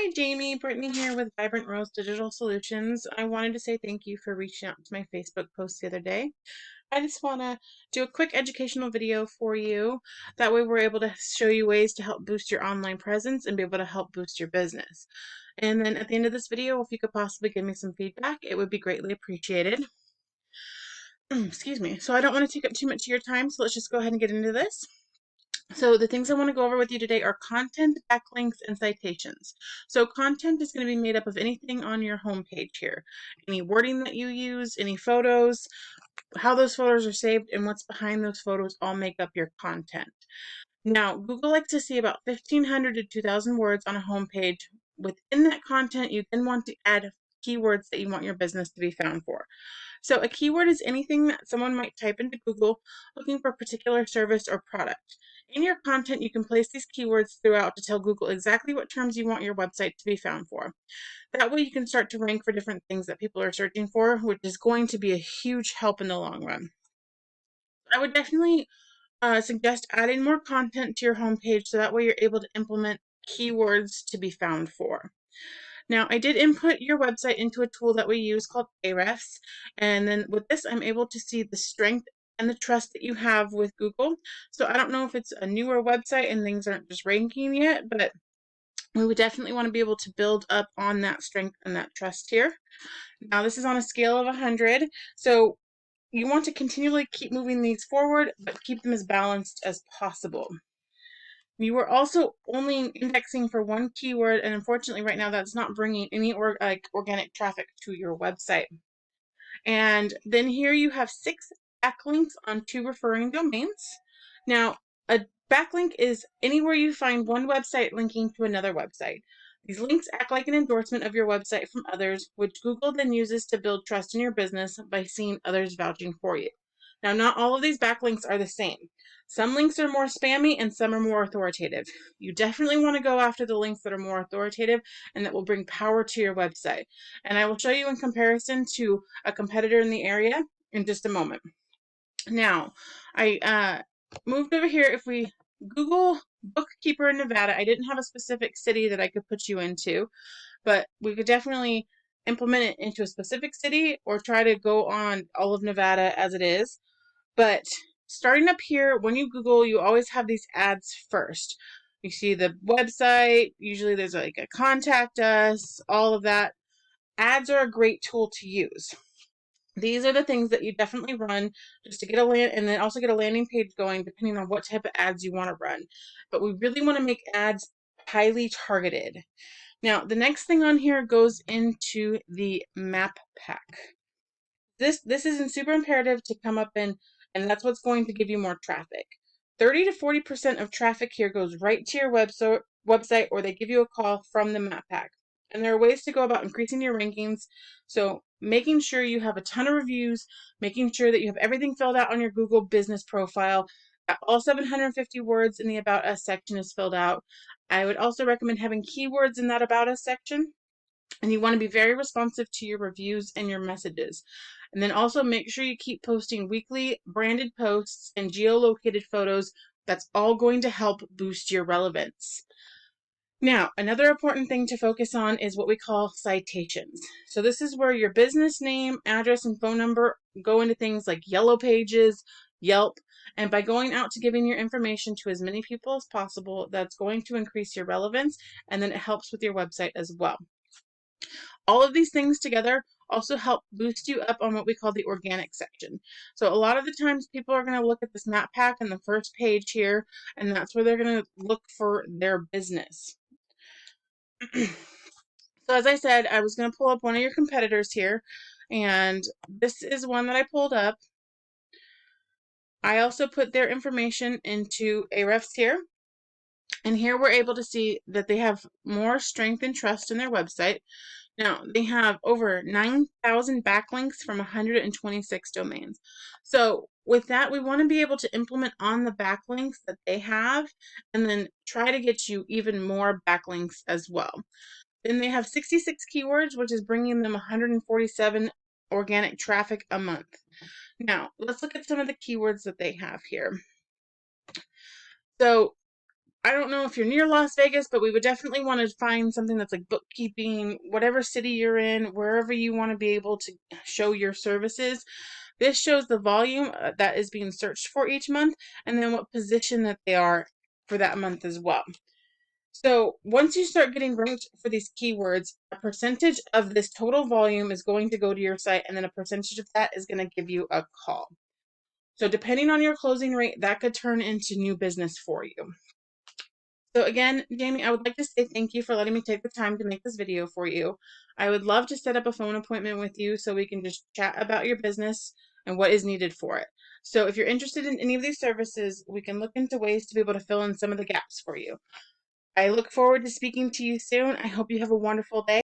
Hi, Jamie. Brittany here with Vibrant Rose Digital Solutions. I wanted to say thank you for reaching out to my Facebook post the other day. I just want to do a quick educational video for you. That way we're able to show you ways to help boost your online presence and be able to help boost your business. And then at the end of this video, if you could possibly give me some feedback, it would be greatly appreciated. Excuse me. So I don't want to take up too much of your time, so let's just go ahead and get into this. So the things I want to go over with you today are content, backlinks, and citations. So content is going to be made up of anything on your homepage here. Any wording that you use, any photos, how those photos are saved, and what's behind those photos all make up your content. Now, Google likes to see about 1,500 to 2,000 words on a homepage. Within that content, you then want to add keywords that you want your business to be found for. So a keyword is anything that someone might type into Google looking for a particular service or product. In your content, you can place these keywords throughout to tell Google exactly what terms you want your website to be found for. That way you can start to rank for different things that people are searching for, which is going to be a huge help in the long run. I would definitely suggest adding more content to your homepage so that way you're able to implement keywords to be found for. Now, I did input your website into a tool that we use called Ahrefs, and then with this, I'm able to see the strength and the trust that you have with Google. So I don't know if it's a newer website and things aren't just ranking yet, but we would definitely want to be able to build up on that strength and that trust here. Now, this is on a scale of 100, so you want to continually keep moving these forward, but keep them as balanced as possible. You were also only indexing for one keyword, and unfortunately right now that's not bringing any organic traffic to your website. And then here you have 6 backlinks on 2 referring domains. Now, a backlink is anywhere you find one website linking to another website. These links act like an endorsement of your website from others, which Google then uses to build trust in your business by seeing others vouching for you. Now, not all of these backlinks are the same. Some links are more spammy and some are more authoritative. You definitely want to go after the links that are more authoritative and that will bring power to your website. And I will show you in comparison to a competitor in the area in just a moment. Now, I moved over here. If we Google bookkeeper in Nevada, I didn't have a specific city that I could put you into, but we could definitely implement it into a specific city or try to go on all of Nevada as it is. But starting up here, when you Google, you always have these ads first. You see the website, usually there's like a contact us, all of that. Ads are a great tool to use. These are the things that you definitely run just to get a land and then also get a landing page going depending on what type of ads you want to run. But we really want to make ads highly targeted. Now, the next thing on here goes into the map pack. This isn't super imperative to come up in, and that's what's going to give you more traffic. 30 to 40% of traffic here goes right to your website, or they give you a call from the map pack. And there are ways to go about increasing your rankings. So making sure you have a ton of reviews, making sure that you have everything filled out on your Google business profile, all 750 words in the About Us section is filled out. I would also recommend having keywords in that About Us section. And you want to be very responsive to your reviews and your messages. And then also make sure you keep posting weekly branded posts and geolocated photos. That's all going to help boost your relevance. Now, another important thing to focus on is what we call citations. So this is where your business name, address, and phone number go into things like Yellow Pages, Yelp, and by going out to giving your information to as many people as possible, that's going to increase your relevance, and then it helps with your website as well. All of these things together also help boost you up on what we call the organic section. So a lot of the times people are going to look at this map pack on the first page here, and that's where they're going to look for their business. So as I said, I was going to pull up one of your competitors here, and this is one that I pulled up. I also put their information into Ahrefs here, and here we're able to see that they have more strength and trust in their website. Now, they have over 9,000 backlinks from 126 domains. So with that, we want to be able to implement on the backlinks that they have and then try to get you even more backlinks as well. Then they have 66 keywords, which is bringing them 147 organic traffic a month. Now, let's look at some of the keywords that they have here. So I don't know if you're near Las Vegas, but we would definitely want to find something that's like bookkeeping, whatever city you're in, wherever you want to be able to show your services. This shows the volume that is being searched for each month, and then what position that they are for that month as well. So once you start getting ranked for these keywords, a percentage of this total volume is going to go to your site, and then a percentage of that is going to give you a call. So depending on your closing rate, that could turn into new business for you. So again, Jamie, I would like to say thank you for letting me take the time to make this video for you. I would love to set up a phone appointment with you so we can just chat about your business and what is needed for it. So if you're interested in any of these services, we can look into ways to be able to fill in some of the gaps for you. I look forward to speaking to you soon. I hope you have a wonderful day.